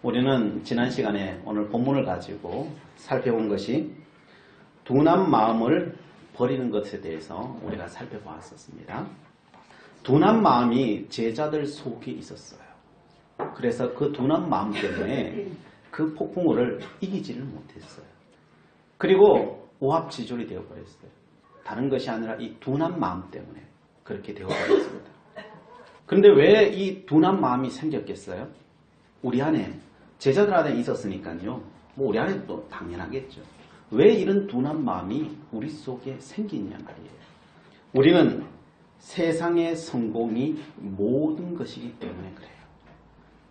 우리는 지난 시간에 오늘 본문을 가지고 살펴본 것이 둔한 마음을 버리는 것에 대해서 우리가 살펴보았었습니다. 둔한 마음이 제자들 속에 있었어요. 그래서 그 둔한 마음 때문에 그 폭풍우를 이기지를 못했어요. 그리고 오합지졸이 되어버렸어요. 다른 것이 아니라 이 둔한 마음 때문에 그렇게 되어버렸습니다. 그런데 왜 이 둔한 마음이 생겼겠어요? 우리 안에, 제자들 안에 있었으니까요. 뭐 우리 안에 또 당연하겠죠. 왜 이런 둔한 마음이 우리 속에 생기냐 말이에요. 우리는 세상의 성공이 모든 것이기 때문에 그래요.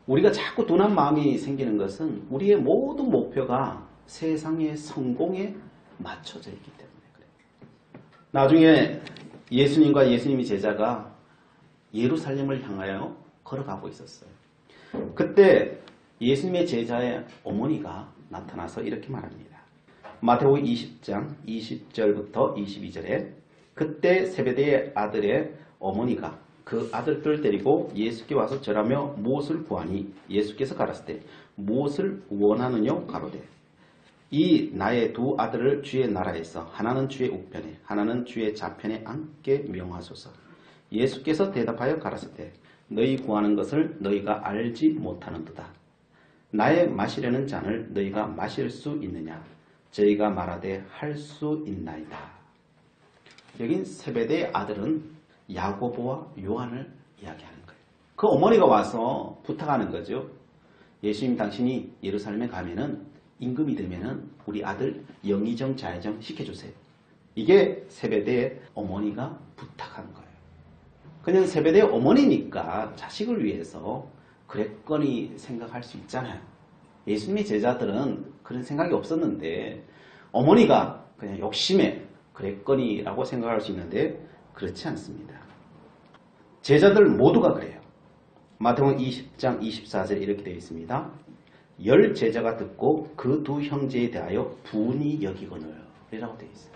우리가 자꾸 둔한 마음이 생기는 것은 우리의 모든 목표가 세상의 성공에 맞춰져 있기 때문에 그래요. 나중에 예수님과 예수님의 제자가 예루살렘을 향하여 걸어가고 있었어요. 그때 예수님의 제자의 어머니가 나타나서 이렇게 말합니다. 마태복음 20장 20절부터 22절에 그때 세베대의 아들의 어머니가 그 아들들을 데리고 예수께 와서 절하며 무엇을 구하니 예수께서 가라사대 무엇을 원하느냐 가로되 이 나의 두 아들을 주의 나라에서 하나는 주의 우편에 하나는 주의 좌편에 앉게 명하소서. 예수께서 대답하여 가라사대 너희 구하는 것을 너희가 알지 못하는도다. 나의 마시려는 잔을 너희가 마실 수 있느냐? 저희가 말하되 할 수 있나이다. 여긴 세베대의 아들은 야고보와 요한을 이야기하는 거예요. 그 어머니가 와서 부탁하는 거죠. 예수님 당신이 예루살렘에 가면은 임금이 되면은 우리 아들 영의정 자의정 시켜주세요. 이게 세베대의 어머니가 부탁한 거예요. 그냥 세베대의 어머니니까 자식을 위해서 그랬거니 생각할 수 있잖아요. 예수님의 제자들은 그런 생각이 없었는데 어머니가 그냥 욕심에 그랬거니라고 생각할 수 있는데 그렇지 않습니다. 제자들 모두가 그래요. 마태복음 20장 24절에 이렇게 되어 있습니다. 열 제자가 듣고 그 두 형제에 대하여 분이 여기거늘 이라고 되어 있어요.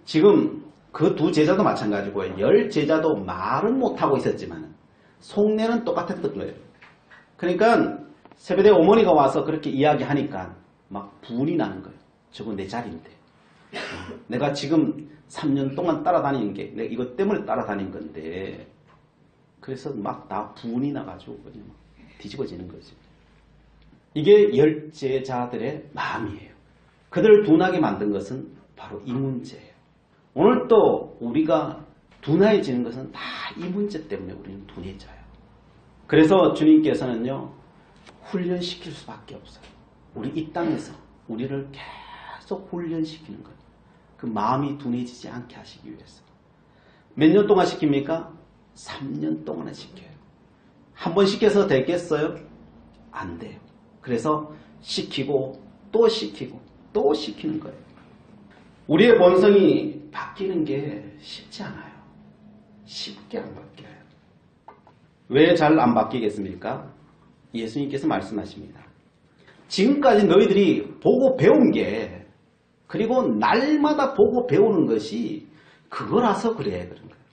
지금 그 두 제자도 마찬가지고요. 열 제자도 말은 못하고 있었지만 속내는 똑같았던 거예요. 그러니까 세베대 어머니가 와서 그렇게 이야기하니까 막 분이 나는 거예요. 저거 내 자리인데. 내가 지금 3년 동안 따라다니는 게 내가 이것 때문에 따라다닌 건데 그래서 막 다 분이 나가지고 그냥 뒤집어지는 거죠. 이게 열 제자들의 마음이에요. 그들을 둔하게 만든 것은 바로 이 문제예요. 오늘 또 우리가 둔해지는 것은 다 이 문제 때문에 우리는 둔해져요. 그래서 주님께서는요. 훈련시킬 수밖에 없어요. 우리 이 땅에서 우리를 계속 훈련시키는 거예요. 그 마음이 둔해지지 않게 하시기 위해서. 몇 년 동안 시킵니까? 3년 동안은 시켜요. 한 번 시켜서 되겠어요? 안 돼요. 그래서 시키고 또 시키고 또 시키는 거예요. 우리의 본성이 바뀌는 게 쉽지 않아요. 쉽게 안 바뀌어요. 왜 잘 안 바뀌겠습니까? 예수님께서 말씀하십니다. 지금까지 너희들이 보고 배운 게 그리고 날마다 보고 배우는 것이 그거라서 그래 그런 거예요.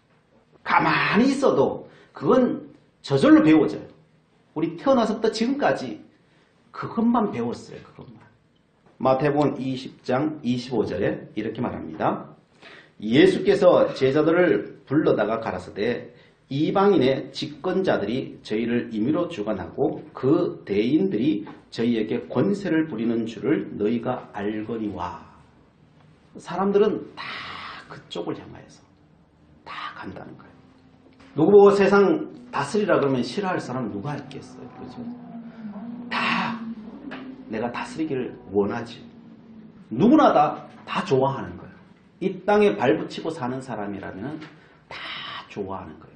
가만히 있어도 그건 저절로 배워져요. 우리 태어나서부터 지금까지 그것만 배웠어요. 그것만. 마태복음 20장 25절에 이렇게 말합니다. 예수께서 제자들을 불러다가 가라사대 이방인의 집권자들이 저희를 임의로 주관하고 그 대인들이 저희에게 권세를 부리는 줄을 너희가 알거니와. 사람들은 다 그쪽을 향하여서 다 간다는 거예요. 누구 보고 세상 다스리라 그러면 싫어할 사람 누가 있겠어요? 그렇죠? 다 내가 다스리기를 원하지. 누구나 다 좋아하는 거예요. 이 땅에 발붙이고 사는 사람이라면 다 좋아하는 거예요.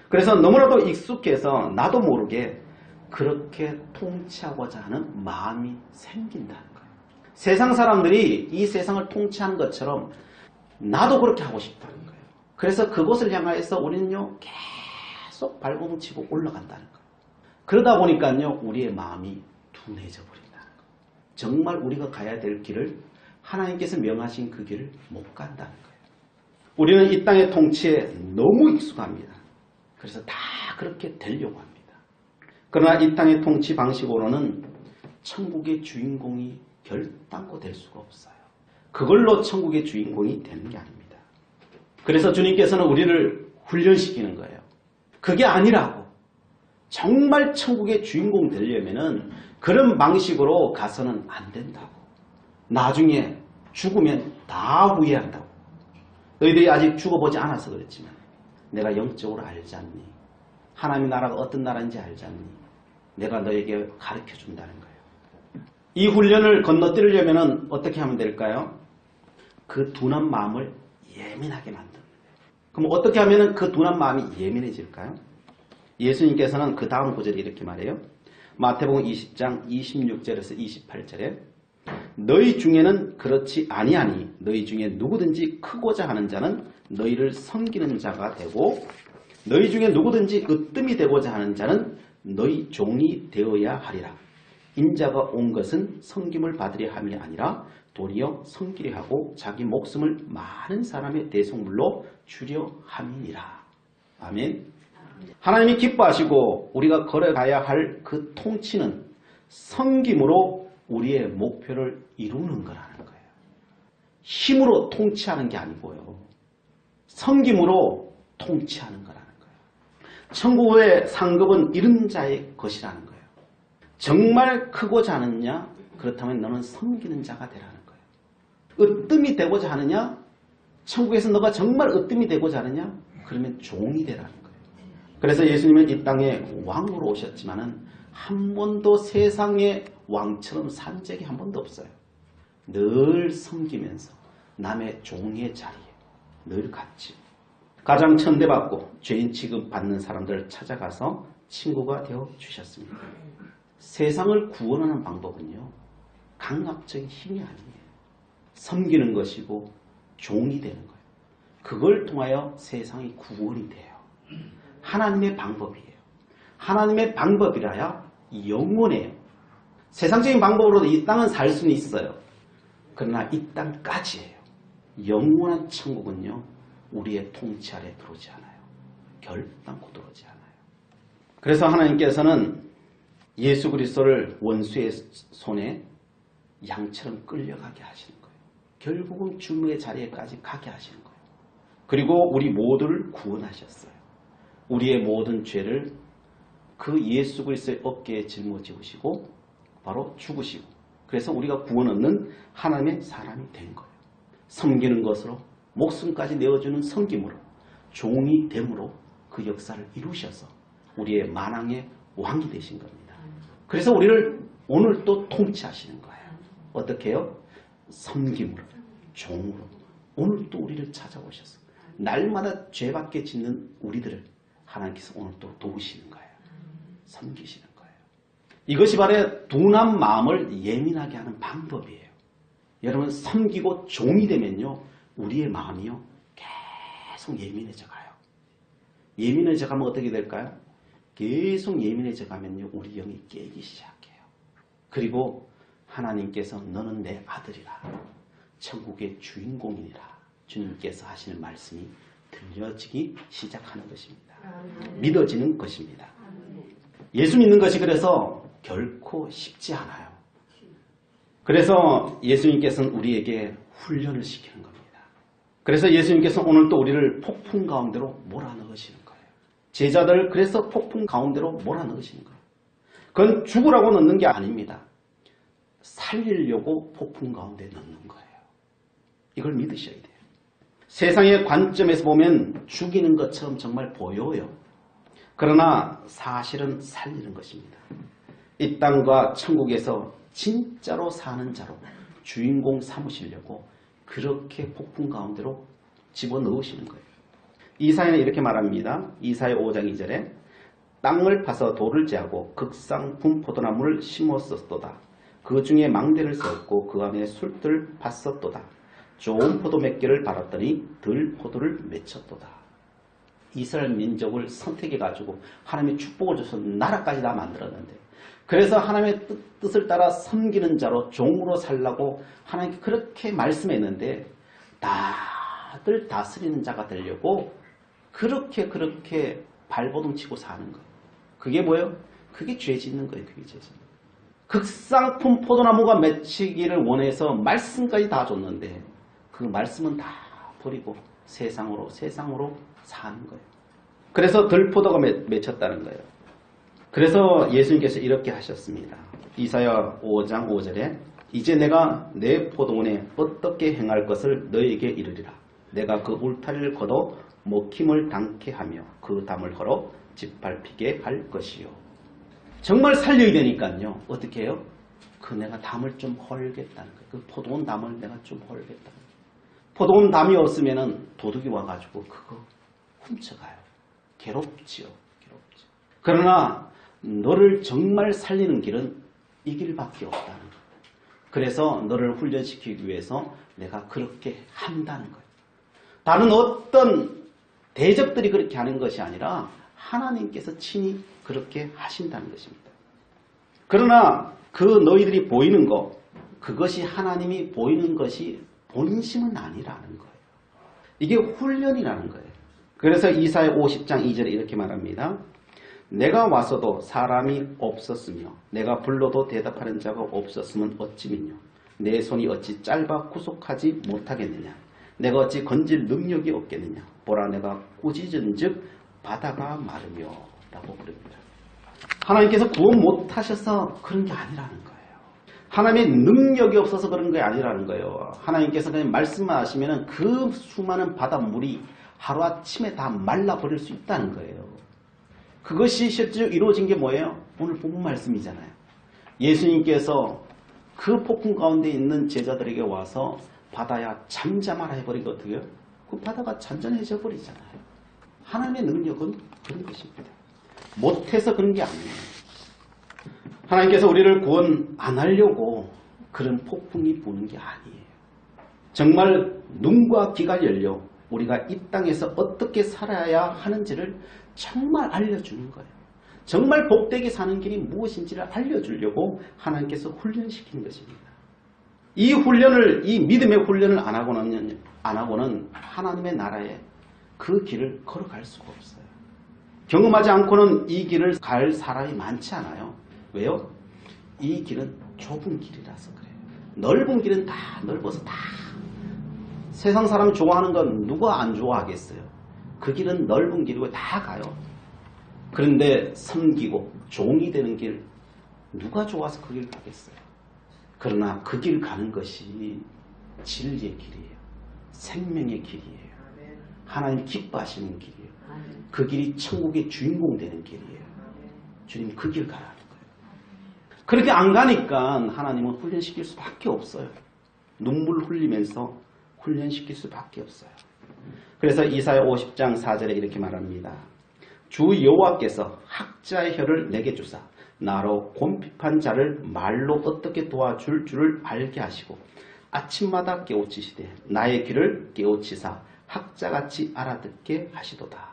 그래서 너무나도 익숙해서 나도 모르게 그렇게 통치하고자 하는 마음이 생긴다는 거예요. 세상 사람들이 이 세상을 통치하는 것처럼 나도 그렇게 하고 싶다는 거예요. 그래서 그곳을 향하여서 우리는요 계속 발버둥치고 올라간다는 거예요. 그러다 보니까요 우리의 마음이 둔해져 버린다는 거예요. 정말 우리가 가야 될 길을 하나님께서 명하신 그 길을 못 간다는 거예요. 우리는 이 땅의 통치에 너무 익숙합니다. 그래서 다 그렇게 되려고 합니다. 그러나 이 땅의 통치 방식으로는 천국의 주인공이 결단코 될 수가 없어요. 그걸로 천국의 주인공이 되는 게 아닙니다. 그래서 주님께서는 우리를 훈련시키는 거예요. 그게 아니라고. 정말 천국의 주인공 되려면은 그런 방식으로 가서는 안 된다고. 나중에 죽으면 다 후회한다고. 너희들이 아직 죽어보지 않아서 그렇지만 내가 영적으로 알지 않니? 하나님의 나라가 어떤 나라인지 알지 않니? 내가 너에게 가르쳐 준다는 거예요. 이 훈련을 건너뛰려면 어떻게 하면 될까요? 그 둔한 마음을 예민하게 만드는 거예요. 그럼 어떻게 하면 그 둔한 마음이 예민해질까요? 예수님께서는 그 다음 구절에 이렇게 말해요. 마태복음 20장 26절에서 28절에 너희 중에는 그렇지 아니하니 너희 중에 누구든지 크고자 하는 자는 너희를 섬기는 자가 되고 너희 중에 누구든지 으뜸이 되고자 하는 자는 너희 종이 되어야 하리라. 인자가 온 것은 섬김을 받으려 함이 아니라 도리어 섬기려 하고 자기 목숨을 많은 사람의 대속물로 주려 함이니라. 아멘. 하나님이 기뻐하시고 우리가 걸어가야 할 그 통치는 섬김으로 우리의 목표를 이루는 거라는 거예요. 힘으로 통치하는 게 아니고요. 섬김으로 통치하는 거라는 거예요. 천국의 상급은 이른 자의 것이라는 거예요. 정말 크고자 하느냐? 그렇다면 너는 섬기는 자가 되라는 거예요. 으뜸이 되고자 하느냐? 천국에서 너가 정말 으뜸이 되고자 하느냐? 그러면 종이 되라는 거예요. 그래서 예수님은 이 땅에 왕으로 오셨지만은 한 번도 세상의 왕처럼 산 적이 한 번도 없어요. 늘 섬기면서 남의 종의 자리에 늘 갔지. 가장 천대받고 죄인 취급받는 사람들을 찾아가서 친구가 되어 주셨습니다. 세상을 구원하는 방법은요. 강압적인 힘이 아니에요. 섬기는 것이고 종이 되는 거예요. 그걸 통하여 세상이 구원이 돼요. 하나님의 방법이에요. 하나님의 방법이라야 영원해요. 세상적인 방법으로도 이 땅은 살 수는 있어요. 그러나 이 땅까지예요. 영원한 천국은요. 우리의 통치 아래 들어오지 않아요. 결단코 들어오지 않아요. 그래서 하나님께서는 예수 그리스도를 원수의 손에 양처럼 끌려가게 하시는 거예요. 결국은 죽음의 자리에까지 가게 하시는 거예요. 그리고 우리 모두를 구원하셨어요. 우리의 모든 죄를 그 예수 그리스도의 어깨에 짊어지우시고 바로 죽으시고 그래서 우리가 구원 얻는 하나님의 사람이 된 거예요. 섬기는 것으로 목숨까지 내어주는 섬김으로 종이 됨으로 그 역사를 이루셔서 우리의 만왕의 왕이 되신 겁니다. 그래서 우리를 오늘 또 통치하시는 거예요. 어떻게 해요? 섬김으로 종으로 오늘 또 우리를 찾아오셔서 날마다 죄밖에 짓는 우리들을 하나님께서 오늘 또 도우시는 거예요. 섬기시는 거예요. 이것이 바로 둔한 마음을 예민하게 하는 방법이에요. 여러분 섬기고 종이 되면요. 우리의 마음이요. 계속 예민해져 가요. 예민해져 가면 어떻게 될까요? 계속 예민해져 가면요. 우리 영이 깨기 시작해요. 그리고 하나님께서 너는 내 아들이라. 천국의 주인공이니라. 주님께서 하시는 말씀이 들려지기 시작하는 것입니다. 믿어지는 것입니다. 예수 믿는 것이 그래서 결코 쉽지 않아요. 그래서 예수님께서는 우리에게 훈련을 시키는 겁니다. 그래서 예수님께서 오늘 또 우리를 폭풍 가운데로 몰아넣으시는 거예요. 제자들을 그래서 폭풍 가운데로 몰아넣으시는 거예요. 그건 죽으라고 넣는 게 아닙니다. 살리려고 폭풍 가운데 넣는 거예요. 이걸 믿으셔야 돼요. 세상의 관점에서 보면 죽이는 것처럼 정말 보여요. 그러나 사실은 살리는 것입니다. 이 땅과 천국에서 진짜로 사는 자로 주인공 삼으시려고 그렇게 폭풍 가운데로 집어넣으시는 거예요. 이사야는 이렇게 말합니다. 이사야 5장 2절에 땅을 파서 돌을 제하고 극상 분포도나무를 심었었도다. 그 중에 망대를 세웠고 그 안에 술들을 팠었도다. 좋은 포도 몇 개를 발았더니 들 포도를 맺혔도다. 이스라엘 민족을 선택해가지고 하나님의 축복을 줘서 나라까지 다 만들었는데 그래서 하나님의 뜻을 따라 섬기는 자로 종으로 살라고 하나님께 그렇게 말씀했는데 다들 다스리는 자가 되려고 그렇게 발버둥 치고 사는 거. 그게 뭐예요? 그게 죄 짓는 거예요. 그게 죄 짓는 거예요. 극상품 포도나무가 맺히기를 원해서 말씀까지 다 줬는데 그 말씀은 다 버리고 세상으로 사는 거예요. 그래서 들포도가 맺혔다는 거예요. 그래서 예수님께서 이렇게 하셨습니다. 이사야 5장 5절에 이제 내가 내 포도원에 어떻게 행할 것을 너에게 이르리라. 내가 그 울타리를 걷어 먹힘을 당케 하며 그 담을 헐어 짓밟히게 할 것이요. 정말 살려야 되니까요. 어떻게 해요? 내가 담을 좀 헐겠다는 거예요. 그 포도원 담을 내가 좀 헐겠다는 거예요. 포도원 담이 없으면은 도둑이 와가지고 그거 훔쳐가요. 괴롭지요. 그러나 너를 정말 살리는 길은 이 길밖에 없다는 거예요. 그래서 너를 훈련시키기 위해서 내가 그렇게 한다는 거예요. 다른 어떤 대적들이 그렇게 하는 것이 아니라 하나님께서 친히 그렇게 하신다는 것입니다. 그러나 그 너희들이 보이는 것, 그것이 하나님이 보이는 것이 본심은 아니라는 거예요. 이게 훈련이라는 거예요. 그래서 이사야 50장 2절에 이렇게 말합니다. 내가 와서도 사람이 없었으며 내가 불러도 대답하는 자가 없었으면 어찌미뇨. 내 손이 어찌 짧아 구속하지 못하겠느냐. 내가 어찌 건질 능력이 없겠느냐. 보라 내가 꾸짖은즉 바다가 마르며 라고 부릅니다. 하나님께서 구원 못하셔서 그런 게 아니라는 거예요. 하나님의 능력이 없어서 그런 게 아니라는 거예요. 하나님께서 그냥 말씀만 하시면 그 수많은 바닷물이 하루아침에 다 말라버릴 수 있다는 거예요. 그것이 실제로 이루어진 게 뭐예요? 오늘 본문 말씀이잖아요. 예수님께서 그 폭풍 가운데 있는 제자들에게 와서 바다야 잠잠하라 해버리고 어떻게요? 그 바다가 잔잔해져 버리잖아요. 하나님의 능력은 그런 것입니다. 못해서 그런 게 아니에요. 하나님께서 우리를 구원 안 하려고 그런 폭풍이 부는 게 아니에요. 정말 눈과 귀가 열려 우리가 이 땅에서 어떻게 살아야 하는지를 정말 알려주는 거예요. 정말 복되게 사는 길이 무엇인지를 알려주려고 하나님께서 훈련시키는 것입니다. 이 훈련을, 이 믿음의 훈련을 안 하고는 하나님의 나라에 그 길을 걸어갈 수가 없어요. 경험하지 않고는 이 길을 갈 사람이 많지 않아요. 왜요? 이 길은 좁은 길이라서 그래요. 넓은 길은 다 넓어서 다 세상 사람 좋아하는 건 누가 안 좋아하겠어요. 그 길은 넓은 길이고 다 가요. 그런데 섬기고 종이 되는 길 누가 좋아서 그 길 가겠어요. 그러나 그 길 가는 것이 진리의 길이에요. 생명의 길이에요. 하나님 기뻐하시는 길이에요. 그 길이 천국의 주인공 되는 길이에요. 주님 그 길 가라는 거예요. 그렇게 안 가니까 하나님은 훈련시킬 수밖에 없어요. 눈물 흘리면서 훈련시킬 수밖에 없어요. 그래서 이사야 50장 4절에 이렇게 말합니다. 주 여호와께서 학자의 혀를 내게 주사 나로 곰핍한 자를 말로 어떻게 도와줄 줄을 알게 하시고 아침마다 깨우치시되 나의 귀를 깨우치사 학자같이 알아듣게 하시도다.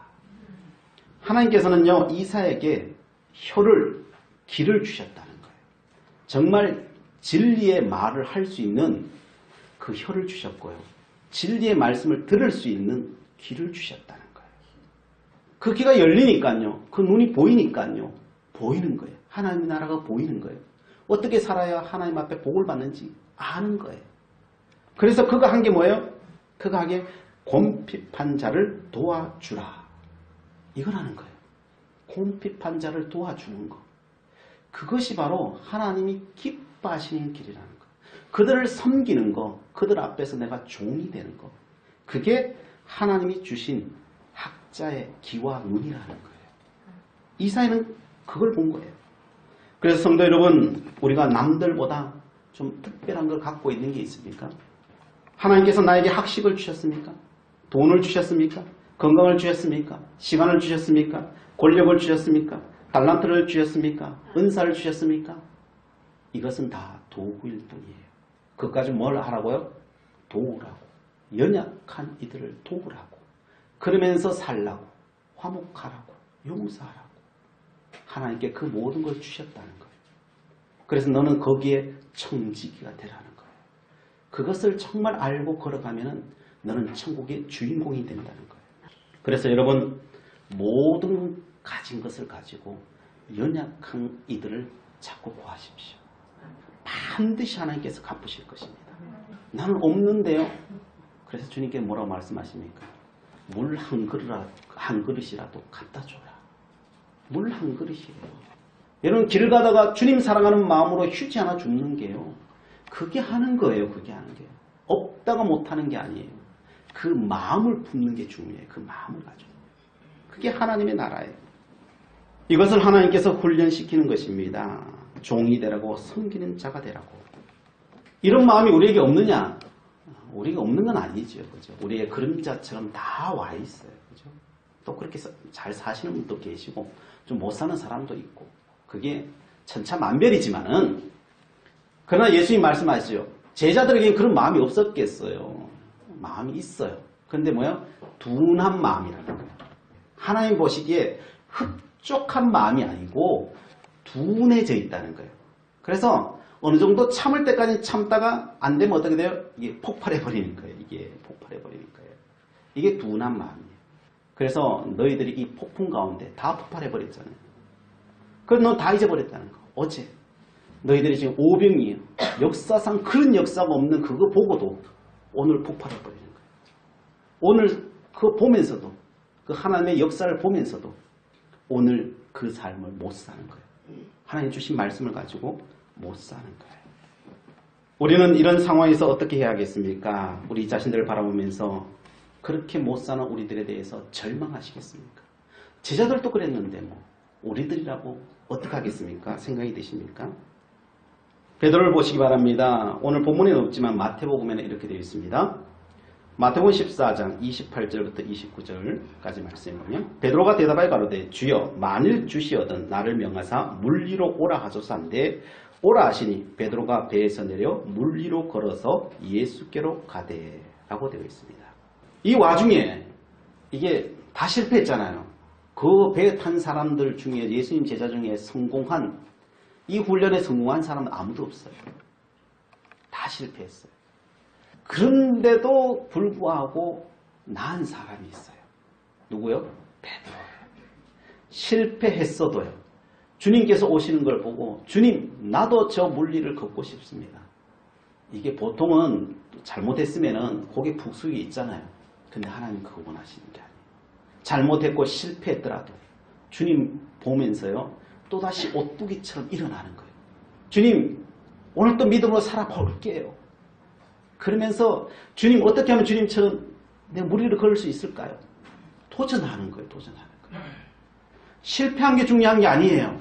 하나님께서는요 이사야에게 귀를 주셨다는 거예요. 정말 진리의 말을 할 수 있는 그 혀를 주셨고요. 진리의 말씀을 들을 수 있는 귀를 주셨다는 거예요. 그 귀가 열리니까요. 그 눈이 보이니까요. 보이는 거예요. 하나님의 나라가 보이는 거예요. 어떻게 살아야 하나님 앞에 복을 받는지 아는 거예요. 그래서 그가 한 게 뭐예요? 그가 하게 곰핍한 자를 도와주라. 이걸 하는 거예요. 곰핍한 자를 도와주는 것. 그것이 바로 하나님이 기뻐하시는 길이라는 거예요. 그들을 섬기는 것, 그들 앞에서 내가 종이 되는 것. 그게 하나님이 주신 학자의 귀와 눈이라는 거예요. 이사야는 그걸 본 거예요. 그래서 성도 여러분, 우리가 남들보다 좀 특별한 걸 갖고 있는 게 있습니까? 하나님께서 나에게 학식을 주셨습니까? 돈을 주셨습니까? 건강을 주셨습니까? 시간을 주셨습니까? 권력을 주셨습니까? 달란트를 주셨습니까? 은사를 주셨습니까? 이것은 다 도구일 뿐이에요. 그것까지 뭘 하라고요? 도우라고. 연약한 이들을 도우라고. 그러면서 살라고. 화목하라고. 용서하라고. 하나님께 그 모든 걸 주셨다는 거예요. 그래서 너는 거기에 청지기가 되라는 거예요. 그것을 정말 알고 걸어가면 너는 천국의 주인공이 된다는 거예요. 그래서 여러분 모든 가진 것을 가지고 연약한 이들을 자꾸 구하십시오. 반드시 하나님께서 갚으실 것입니다. 나는 없는데요. 그래서 주님께 뭐라고 말씀하십니까? 물 한 그릇이라도 갖다 줘라. 물 한 그릇이에요. 여러분 길 가다가 주님 사랑하는 마음으로 휴지 하나 줍는 게요. 그게 하는 거예요. 그게 하는 게. 없다가 못하는 게 아니에요. 그 마음을 품는 게 중요해요. 그 마음을 가지고. 그게 하나님의 나라예요. 이것을 하나님께서 훈련시키는 것입니다. 종이 되라고 섬기는 자가 되라고. 이런 마음이 우리에게 없느냐? 우리가 없는 건 아니죠. 그죠? 우리의 그림자처럼 다 와 있어요. 그죠? 또 그렇게 잘 사시는 분도 계시고 좀 못 사는 사람도 있고 그게 천차만별이지만은 그러나 예수님 말씀하시죠. 제자들에게는 그런 마음이 없었겠어요. 마음이 있어요. 그런데 뭐야? 둔한 마음이라는 거예요. 하나님 보시기에 흡족한 마음이 아니고 둔해져 있다는 거예요. 그래서 어느 정도 참을 때까지 참다가 안 되면 어떻게 돼요? 이게 폭발해 버리는 거예요. 이게 폭발해 버리는 거예요. 이게 둔한 마음이에요. 그래서 너희들이 이 폭풍 가운데 다 폭발해 버렸잖아요. 그래서 너 다 잊어버렸다는 거. 어제 너희들이 지금 오병이에요. 역사상 그런 역사가 없는 그거 보고도 오늘 폭발해 버리는 거예요. 오늘 그거 보면서도 그 하나님의 역사를 보면서도 오늘 그 삶을 못 사는 거예요. 하나님 주신 말씀을 가지고 못 사는 거예요. 우리는 이런 상황에서 어떻게 해야겠습니까? 우리 자신들을 바라보면서 그렇게 못 사는 우리들에 대해서 절망하시겠습니까? 제자들도 그랬는데 뭐 우리들이라고 어떻게 하겠습니까? 생각이 드십니까? 베드로를 보시기 바랍니다. 오늘 본문에는 없지만 마태복음에는 이렇게 되어 있습니다. 마태복음 14장 28절부터 29절까지 말씀해 보면 베드로가 대답하여 가로되 주여 만일 주시어든 나를 명하사 물 위로 오라 하소서한데 오라 하시니 베드로가 배에서 내려 물 위로 걸어서 예수께로 가되 라고 되어 있습니다. 이 와중에 이게 다 실패했잖아요. 그 배에 탄 사람들 중에 예수님 제자 중에 성공한 이 훈련에 성공한 사람은 아무도 없어요. 다 실패했어요. 그런데도 불구하고 나은 사람이 있어요. 누구요? 베드로. 실패했어도요. 주님께서 오시는 걸 보고 주님 나도 저 물리를 걷고 싶습니다. 이게 보통은 잘못했으면 고개 푹 숙이 있잖아요. 근데 하나님 그거 원하시는 게 아니에요. 잘못했고 실패했더라도 주님 보면서요. 또다시 오뚜기처럼 일어나는 거예요. 주님 오늘 또 믿음으로 살아볼게요. 그러면서 주님 어떻게 하면 주님처럼 내 무리를 걸을 수 있을까요? 도전하는 거예요. 도전하는 거예요. 실패한 게 중요한 게 아니에요.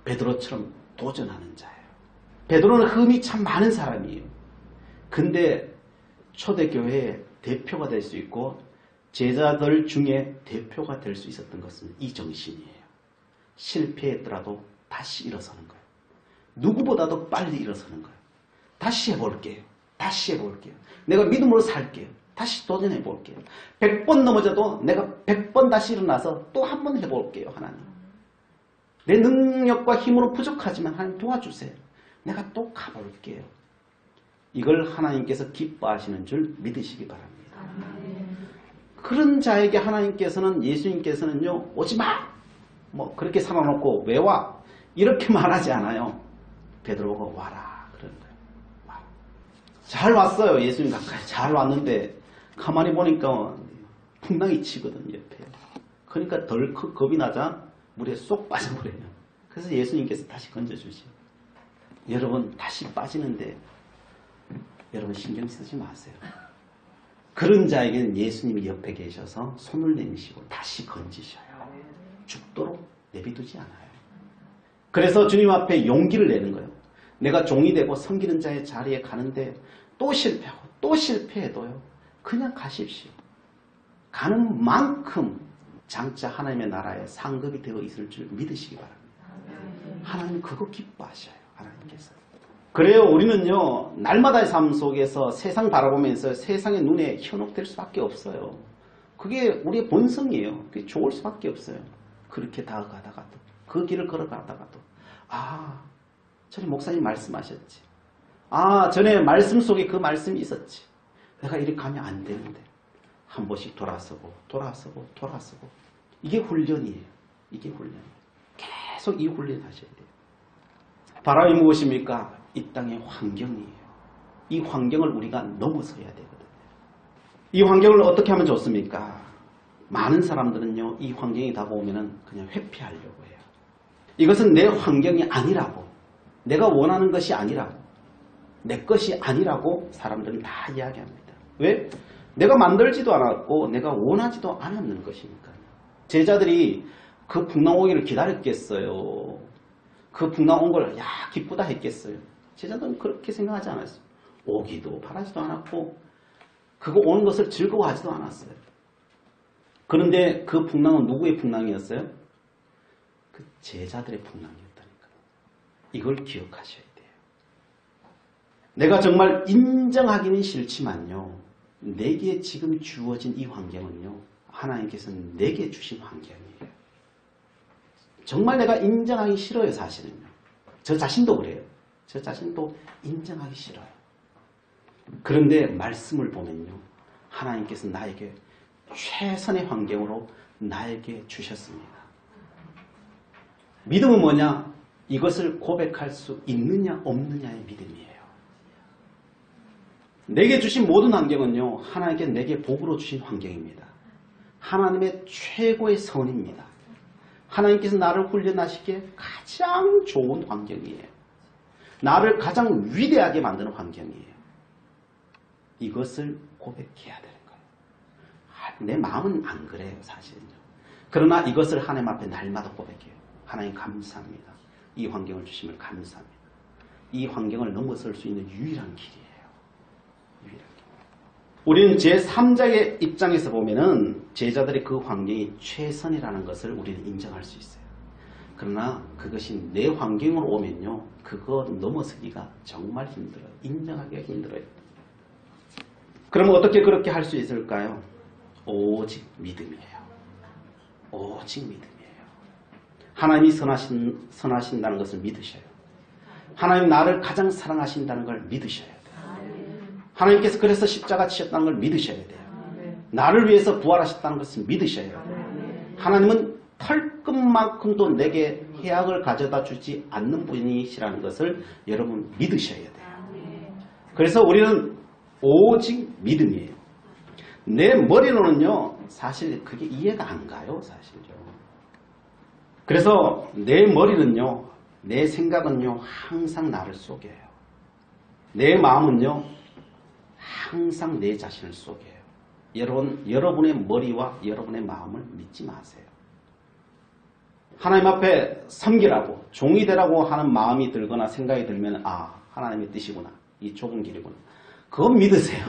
베드로처럼 도전하는 자예요. 베드로는 흠이 참 많은 사람이에요. 근데 초대교회의 대표가 될 수 있고 제자들 중에 대표가 될 수 있었던 것은 이 정신이에요. 실패했더라도 다시 일어서는 거예요. 누구보다도 빨리 일어서는 거예요. 다시 해볼게요. 다시 해볼게요. 내가 믿음으로 살게요. 다시 도전해볼게요. 100번 넘어져도 내가 100번 다시 일어나서 또 한 번 해볼게요. 하나님. 내 능력과 힘으로 부족하지만 하나님 도와주세요. 내가 또 가볼게요. 이걸 하나님께서 기뻐하시는 줄 믿으시기 바랍니다. 그런 자에게 하나님께서는 예수님께서는요. 오지마! 뭐 그렇게 살아놓고 왜 와? 이렇게 말하지 않아요. 베드로가 와라. 그러는 거예요. 와. 잘 왔어요. 예수님 가까이 잘 왔는데 가만히 보니까 풍랑이 치거든 옆에. 그러니까 덜 겁이 나자 물에 쏙 빠져버려요. 그래서 예수님께서 다시 건져주시고 여러분 다시 빠지는데 여러분 신경 쓰지 마세요. 그런 자에게는 예수님이 옆에 계셔서 손을 내미시고 다시 건지셔요. 죽도록 내비두지 않아요. 그래서 주님 앞에 용기를 내는 거예요. 내가 종이 되고 섬기는 자의 자리에 가는데 또 실패하고 또 실패해도요. 그냥 가십시오. 가는 만큼 장차 하나님의 나라에 상급이 되어 있을 줄 믿으시기 바랍니다. 하나님 그거 기뻐하셔요. 하나님께서. 그래요. 우리는요. 날마다의 삶 속에서 세상 바라보면서 세상의 눈에 현혹될 수밖에 없어요. 그게 우리의 본성이에요. 그게 좋을 수밖에 없어요. 그렇게 다가가다가도 그 길을 걸어가다가도 아 전에 목사님 말씀하셨지. 아 전에 말씀 속에 그 말씀이 있었지. 내가 이렇게 가면 안 되는데 한 번씩 돌아서고 돌아서고 돌아서고 이게 훈련이에요. 이게 훈련이에요. 계속 이 훈련하셔야 돼요. 바람이 무엇입니까? 이 땅의 환경이에요. 이 환경을 우리가 넘어서야 되거든요. 이 환경을 어떻게 하면 좋습니까? 많은 사람들은요, 이 환경이 다가오면은 그냥 회피하려고 해요. 이것은 내 환경이 아니라고, 내가 원하는 것이 아니라고, 내 것이 아니라고 사람들은 다 이야기합니다. 왜? 내가 만들지도 않았고 내가 원하지도 않았는 것이니까요. 제자들이 그 풍랑 오기를 기다렸겠어요? 그 풍랑 온 걸 기쁘다 했겠어요? 제자들은 그렇게 생각하지 않았어요. 오기도 바라지도 않았고 그거 오는 것을 즐거워하지도 않았어요. 그런데 그 풍랑은 누구의 풍랑이었어요? 그 제자들의 풍랑이었다니까요. 이걸 기억하셔야 돼요. 내가 정말 인정하기는 싫지만요, 내게 지금 주어진 이 환경은요, 하나님께서는 내게 주신 환경이에요. 정말 내가 인정하기 싫어요. 사실은요. 저 자신도 그래요. 저 자신도 인정하기 싫어요. 그런데 말씀을 보면요, 하나님께서 나에게 최선의 환경으로 나에게 주셨습니다. 믿음은 뭐냐? 이것을 고백할 수 있느냐 없느냐의 믿음이에요. 내게 주신 모든 환경은요, 하나님께 내게 복으로 주신 환경입니다. 하나님의 최고의 선입니다. 하나님께서 나를 훈련하시기에 가장 좋은 환경이에요. 나를 가장 위대하게 만드는 환경이에요. 이것을 고백해야 되는 거예요. 내 마음은 안 그래요, 사실은요. 그러나 이것을 하나님 앞에 날마다 고백해요. 하나님 감사합니다. 이 환경을 주심을 감사합니다. 이 환경을 넘어설 수 있는 유일한 길이에요. 우리는 제3자의 입장에서 보면은 제자들의 그 환경이 최선이라는 것을 우리는 인정할 수 있어요. 그러나 그것이 내 환경으로 오면요, 그거 넘어서기가 정말 힘들어요. 인정하기가 힘들어요. 그러면 어떻게 그렇게 할 수 있을까요? 오직 믿음이에요. 오직 믿음이에요. 하나님이 선하신다는 것을 믿으셔요. 하나님 나를 가장 사랑하신다는 걸 믿으셔요. 하나님께서 그래서 십자가 치셨다는 걸 믿으셔야 돼요. 나를 위해서 부활하셨다는 것을 믿으셔야 돼요. 하나님은 털끝만큼도 내게 해악을 가져다 주지 않는 분이시라는 것을 여러분 믿으셔야 돼요. 그래서 우리는 오직 믿음이에요. 내 머리로는요, 사실 그게 이해가 안 가요, 사실요. 그래서 내 머리는요, 내 생각은요, 항상 나를 속여요. 내 마음은요, 항상 내 자신을 속여요. 여러분의 머리와 여러분의 마음을 믿지 마세요. 하나님 앞에 섬기라고, 종이 되라고 하는 마음이 들거나 생각이 들면, 하나님의 뜻이구나, 이 좁은 길이구나, 그건 믿으세요.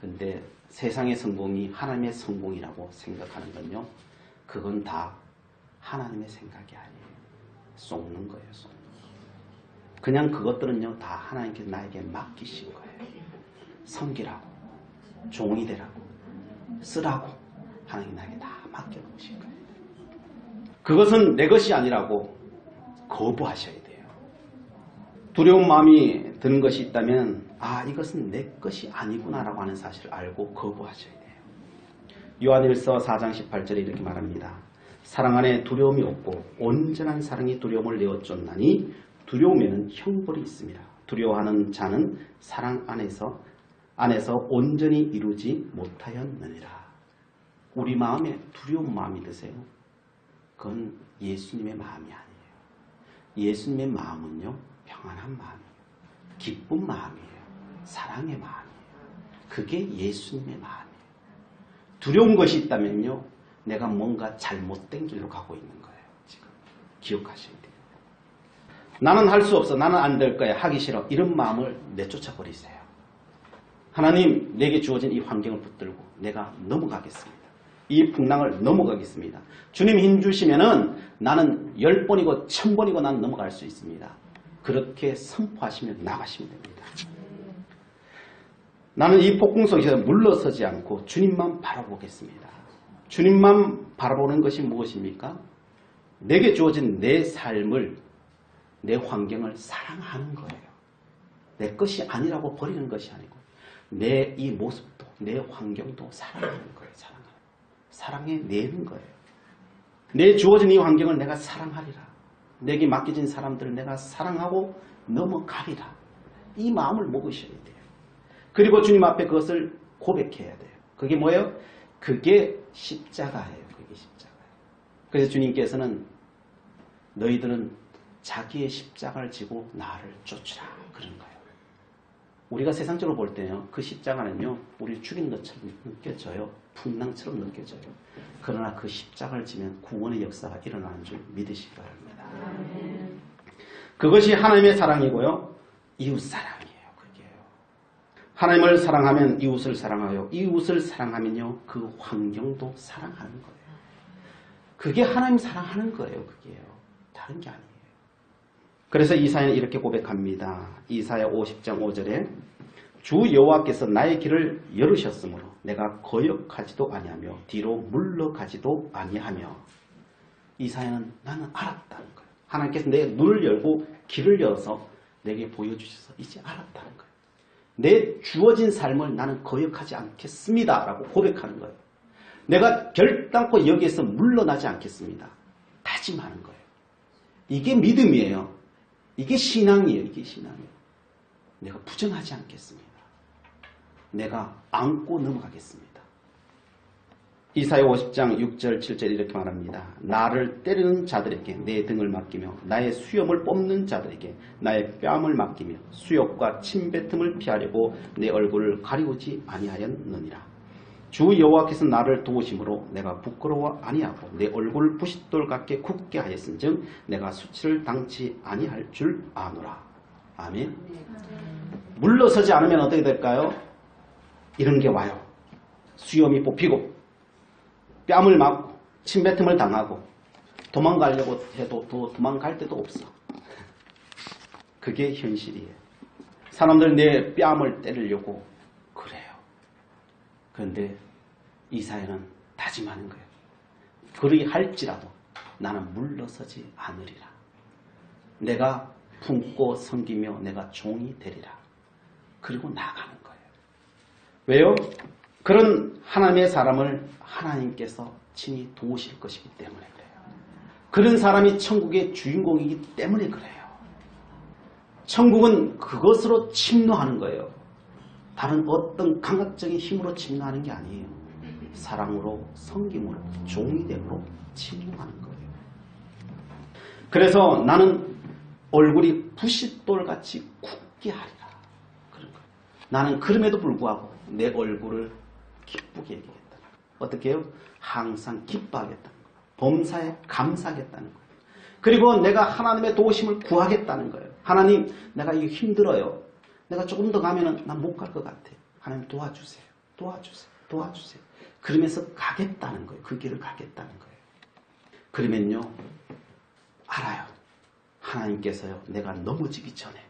근데 세상의 성공이 하나님의 성공이라고 생각하는 건요, 그건 다 하나님의 생각이 아니에요. 속는 거예요. 속는 거. 그냥 그것들은요, 다 하나님께서 나에게 맡기신 거예요. 섬기라고, 종이 되라고, 쓰라고 하나님 나에게 다 맡겨놓으신 거예요. 그것은 내 것이 아니라고 거부하셔야 돼요. 두려운 마음이 드는 것이 있다면, 이것은 내 것이 아니구나라고 하는 사실을 알고 거부하셔야 돼요. 요한일서 4장 18절에 이렇게 말합니다. 사랑 안에 두려움이 없고 온전한 사랑이 두려움을 내어 쫓나니 두려움에는 형벌이 있습니다. 두려워하는 자는 사랑 안에서 온전히 이루지 못하였느니라. 우리 마음에 두려운 마음이 드세요? 그건 예수님의 마음이 아니에요. 예수님의 마음은요, 평안한 마음이에요. 기쁜 마음이에요. 사랑의 마음이에요. 그게 예수님의 마음이에요. 두려운 것이 있다면요, 내가 뭔가 잘못된 길로 가고 있는 거예요. 지금 기억하셔야 돼요. 나는 할 수 없어, 나는 안 될 거야, 하기 싫어, 이런 마음을 내쫓아 버리세요. 하나님, 내게 주어진 이 환경을 붙들고 내가 넘어가겠습니다. 이 풍랑을 넘어가겠습니다. 주님 힘 주시면은 나는 10번이고 1000번이고 난 넘어갈 수 있습니다. 그렇게 선포하시면 나가시면 됩니다. 나는 이 폭풍 속에서 물러서지 않고 주님만 바라보겠습니다. 주님만 바라보는 것이 무엇입니까? 내게 주어진 내 삶을, 내 환경을 사랑하는 거예요. 내 것이 아니라고 버리는 것이 아니고 내 이 모습도, 내 환경도 사랑하는 거예요. 사랑해 내는 거예요. 내 주어진 이 환경을 내가 사랑하리라. 내게 맡겨진 사람들을 내가 사랑하고 넘어가리라. 이 마음을 먹으셔야 돼요. 그리고 주님 앞에 그것을 고백해야 돼요. 그게 뭐예요? 그게 십자가예요. 그게 십자가예요. 그래서 주님께서는 너희들은 자기의 십자가를 지고 나를 쫓으라 그런 거예요. 우리가 세상적으로 볼 때요, 그 십자가는요, 우리를 죽이는 것처럼 느껴져요. 풍랑처럼 느껴져요. 그러나 그 십자가를 지면 구원의 역사가 일어나는 줄 믿으시기 바랍니다. 그것이 하나님의 사랑이고요, 이웃 사랑이에요. 그게요. 하나님을 사랑하면 이웃을 사랑하여, 이웃을 사랑하면요, 그 환경도 사랑하는 거예요. 그게 하나님 사랑하는 거예요. 그게요. 다른 게 아니에요. 그래서 이사야는 이렇게 고백합니다. 이사야 50장 5절에 주 여호와께서 나의 길을 열으셨으므로 내가 거역하지도 아니하며 뒤로 물러가지도 아니하며. 이사야는 나는 알았다는 거예요. 하나님께서 내 눈을 열고 길을 열어서 내게 보여주셔서 이제 알았다는 거예요. 내 주어진 삶을 나는 거역하지 않겠습니다 라고 고백하는 거예요. 내가 결단코 여기에서 물러나지 않겠습니다. 다짐하는 거예요. 이게 믿음이에요. 이게 신앙이에요. 이게 신앙이에요. 내가 부정하지 않겠습니다. 내가 안고 넘어가겠습니다. 이사야 50장 6절 7절 이렇게 말합니다. 나를 때리는 자들에게 내 등을 맡기며 나의 수염을 뽑는 자들에게 나의 뺨을 맡기며 수욕과 침뱉음을 피하려고 내 얼굴을 가리우지 아니하였느니라. 주 여호와께서 나를 도우심으로 내가 부끄러워 아니하고 내 얼굴을 부싯돌 같게 굳게 하였은즉 내가 수치를 당치 아니할 줄 아노라. 아멘. 물러서지 않으면 어떻게 될까요? 이런 게 와요. 수염이 뽑히고 뺨을 맞고 침뱉음을 당하고 도망가려고 해도 도망갈 데도 없어. 그게 현실이에요. 사람들 내 뺨을 때리려고 그래요. 그런데 이사야는 다짐하는 거예요. 그리 할지라도 나는 물러서지 않으리라. 내가 품고 섬기며 내가 종이 되리라. 그리고 나가는 거예요. 왜요? 그런 하나님의 사람을 하나님께서 친히 도우실 것이기 때문에 그래요. 그런 사람이 천국의 주인공이기 때문에 그래요. 천국은 그것으로 침노하는 거예요. 다른 어떤 감각적인 힘으로 침노하는 게 아니에요. 사랑으로, 섬김으로, 종이됨으로 침노하는 거예요. 그래서 나는 얼굴이 부싯돌같이 굳게 하리라. 그런 거예요. 나는 그럼에도 불구하고 내 얼굴을 기쁘게 여기겠다. 어떻게 해요? 항상 기뻐하겠다는 거예요. 범사에 감사하겠다는 거예요. 그리고 내가 하나님의 도우심을 구하겠다는 거예요. 하나님, 내가 이거 힘들어요. 내가 조금 더 가면은 난 못 갈 것 같아. 하나님 도와주세요. 도와주세요. 도와주세요. 그러면서 가겠다는 거예요. 그 길을 가겠다는 거예요. 그러면요, 알아요. 하나님께서요, 내가 넘어지기 전에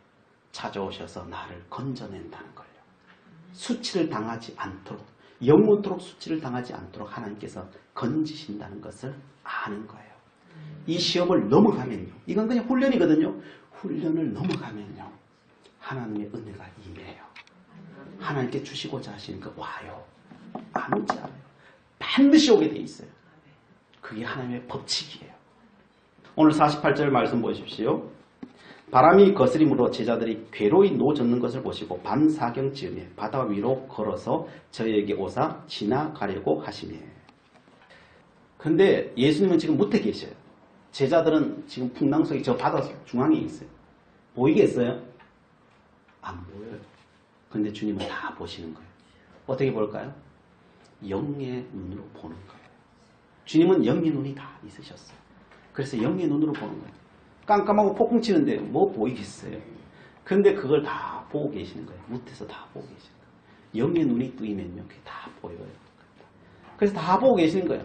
찾아오셔서 나를 건져낸다는 거예요. 수치를 당하지 않도록, 영원토록 수치를 당하지 않도록 하나님께서 건지신다는 것을 아는 거예요. 이 시험을 넘어가면요, 이건 그냥 훈련이거든요. 훈련을 넘어가면요, 하나님의 은혜가 임해요. 하나님께 주시고자 하시니까 와요. 안 오지 않아요. 반드시 오게 돼 있어요. 그게 하나님의 법칙이에요. 오늘 48절 말씀 보십시오. 바람이 거스림으로 제자들이 괴로이 노젓는 것을 보시고 밤사경 즈음에 바다 위로 걸어서 저에게 오사 지나가려고 하시며. 근데 예수님은 지금 못해 계셔요. 제자들은 지금 풍랑 속에 저 바다 중앙에 있어요. 보이겠어요? 안 보여요. 근데 주님은 다 보시는 거예요. 어떻게 볼까요? 영의 눈으로 보는 거예요. 주님은 영의 눈이 다 있으셨어요. 그래서 영의 눈으로 보는 거예요. 깜깜하고 폭풍 치는데 뭐 보이겠어요? 근데 그걸 다 보고 계시는 거예요. 못해서 다 보고 계시는 거예요. 영의 눈이 뜨이면요, 그게 다 보여요. 그래서 다 보고 계시는 거예요.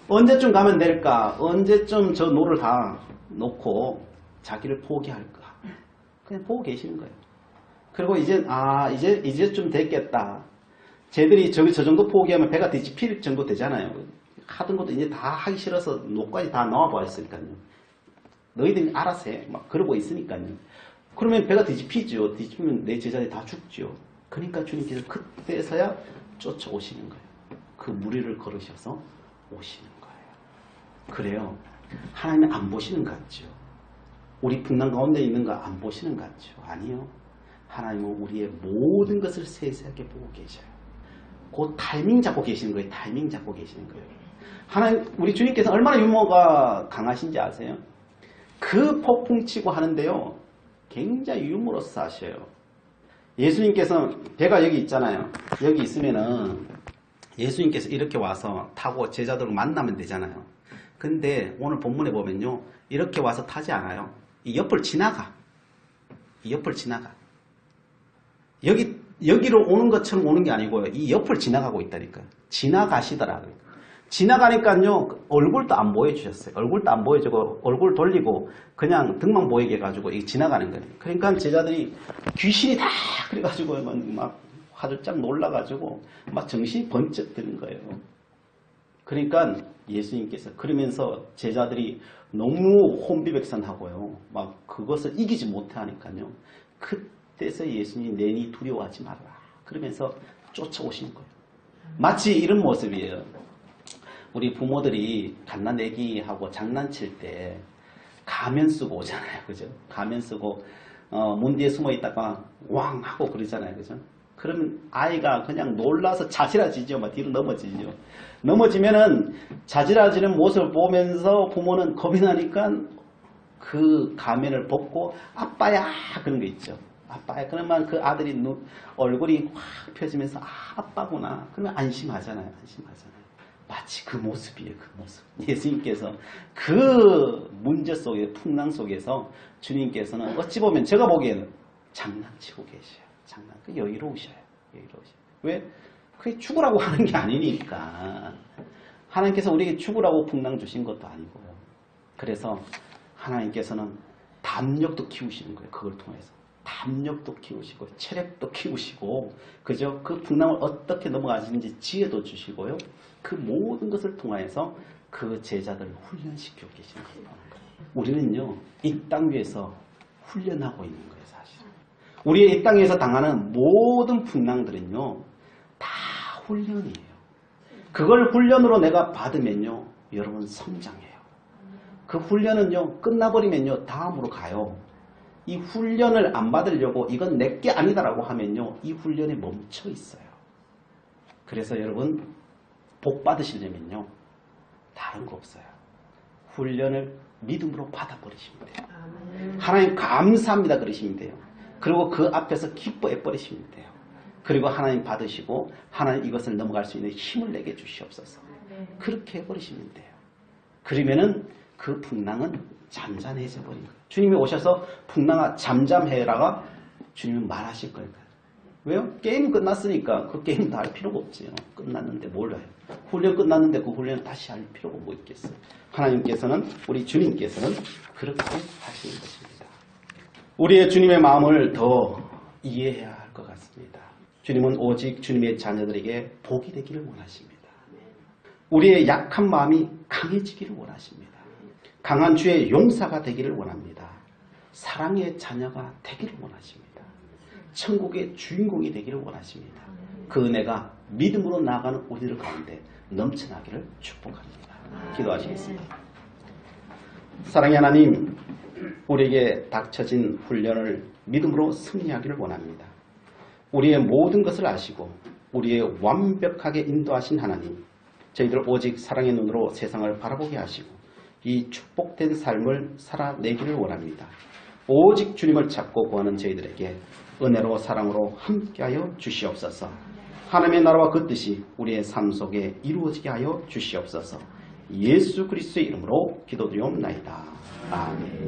언제쯤 가면 될까? 언제쯤 저 노를 다 놓고 자기를 포기할까? 그냥 보고 계시는 거예요. 그리고 이제쯤 됐겠다. 쟤들이 저 정도 포기하면 배가 뒤집힐 정도 되잖아요. 하던 것도 이제 다 하기 싫어서 노까지 다 나와버렸으니까요. 너희들이 알아서 해. 막 그러고 있으니까요. 그러면 배가 뒤집히죠. 뒤집히면 내 제자들이 다 죽죠. 그러니까 주님께서 그때서야 쫓아오시는 거예요. 그 무리를 걸으셔서 오시는 거예요. 그래요. 하나님은 안 보시는 것 같죠. 우리 풍랑 가운데 있는 거 안 보시는 것 같죠. 아니요. 하나님은 우리의 모든 것을 세세하게 보고 계셔요. 그 타이밍 잡고 계시는 거예요. 타이밍 잡고 계시는 거예요. 하나님, 우리 주님께서 얼마나 유머가 강하신지 아세요? 그 폭풍 치고 하는데요. 굉장히 유머러스 하셔요. 예수님께서 배가 여기 있잖아요. 여기 있으면은 예수님께서 이렇게 와서 타고 제자들을 만나면 되잖아요. 근데 오늘 본문에 보면요. 이렇게 와서 타지 않아요. 이 옆을 지나가. 이 옆을 지나가. 여기로 오는 것처럼 오는 게 아니고요. 이 옆을 지나가고 있다니까요. 지나가시더라고요. 지나가니까요. 얼굴도 안 보여주셨어요. 얼굴도 안 보여주고 얼굴 돌리고 그냥 등만 보이게 해가지고 지나가는 거예요. 그러니까 제자들이 귀신이 다 그래가지고 막 화들짝 놀라가지고 막 정신이 번쩍 드는 거예요. 그러니까 예수님께서 그러면서 제자들이 너무 혼비백산하고요. 막 그것을 이기지 못하니까요. 그때서 예수님이 내니 두려워하지 말라. 그러면서 쫓아오시는 거예요. 마치 이런 모습이에요. 우리 부모들이 갓난아기하고 장난칠 때 가면 쓰고 오잖아요. 그죠? 가면 쓰고 문 뒤에 숨어 있다가 왕 하고 그러잖아요. 그죠? 그러면 아이가 그냥 놀라서 자지러지죠. 막 뒤로 넘어지죠. 넘어지면은 자지러지는 모습을 보면서 부모는 겁이 나니까 그 가면을 벗고 아빠야 그런 거 있죠. 아빠야. 그러면 그 아들이 얼굴이 확 펴지면서 아빠구나. 그러면 안심하잖아요. 안심하잖아요. 마치 그 모습이에요. 그 모습. 예수님께서 그 문제 속에 풍랑 속에서 주님께서는 어찌 보면 제가 보기에는 장난치고 계셔요. 여유로우셔요. 왜? 그게 죽으라고 하는 게 아니니까. 하나님께서 우리에게 죽으라고 풍랑 주신 것도 아니고요. 그래서 하나님께서는 담력도 키우시는 거예요. 그걸 통해서. 담력도 키우시고 체력도 키우시고 그죠? 그 풍랑을 어떻게 넘어가시는지 지혜도 주시고요. 그 모든 것을 통해서 그 제자들을 훈련시켜 계시는 거예요. 우리는요. 이 땅 위에서 훈련하고 있는 거예요. 사실. 우리의 이 땅에서 당하는 모든 풍랑들은요. 다 훈련이에요. 그걸 훈련으로 내가 받으면요. 여러분 성장해요. 그 훈련은요. 끝나버리면요. 다음으로 가요. 이 훈련을 안 받으려고 이건 내게 아니다라고 하면요. 이 훈련에 멈춰 있어요. 그래서 여러분 복 받으시려면요. 다른 거 없어요. 훈련을 믿음으로 받아버리시면 돼요. 하나님 감사합니다 그러시면 돼요. 그리고 그 앞에서 기뻐해 버리시면 돼요. 그리고 하나님 받으시고 하나님 이것을 넘어갈 수 있는 힘을 내게 주시옵소서. 그렇게 해버리시면 돼요. 그러면은 그 풍랑은 잠잠해져 버린 거예요. 주님이 오셔서 풍랑아 잠잠해라가 주님은 말하실 거예요. 왜요? 게임 끝났으니까 그 게임 다 할 필요가 없지요. 끝났는데 뭘 해요? 훈련 끝났는데 그 훈련 다시 할 필요가 뭐 있겠어요? 하나님께서는 우리 주님께서는 그렇게 하시는 것입니다. 우리의 주님의 마음을 더 이해해야 할 것 같습니다. 주님은 오직 주님의 자녀들에게 복이 되기를 원하십니다. 우리의 약한 마음이 강해지기를 원하십니다. 강한 주의 용사가 되기를 원합니다. 사랑의 자녀가 되기를 원하십니다. 천국의 주인공이 되기를 원하십니다. 그 은혜가 믿음으로 나아가는 우리들 가운데 넘쳐나기를 축복합니다. 기도하시겠습니다. 사랑의 하나님, 우리에게 닥쳐진 훈련을 믿음으로 승리하기를 원합니다. 우리의 모든 것을 아시고 우리의 완벽하게 인도하신 하나님, 저희들 오직 사랑의 눈으로 세상을 바라보게 하시고 이 축복된 삶을 살아내기를 원합니다. 오직 주님을 찾고 구하는 저희들에게 은혜로 사랑으로 함께하여 주시옵소서. 하나님의 나라와 그 뜻이 우리의 삶 속에 이루어지게 하여 주시옵소서. 예수 그리스도의 이름으로 기도드리옵나이다. 아멘.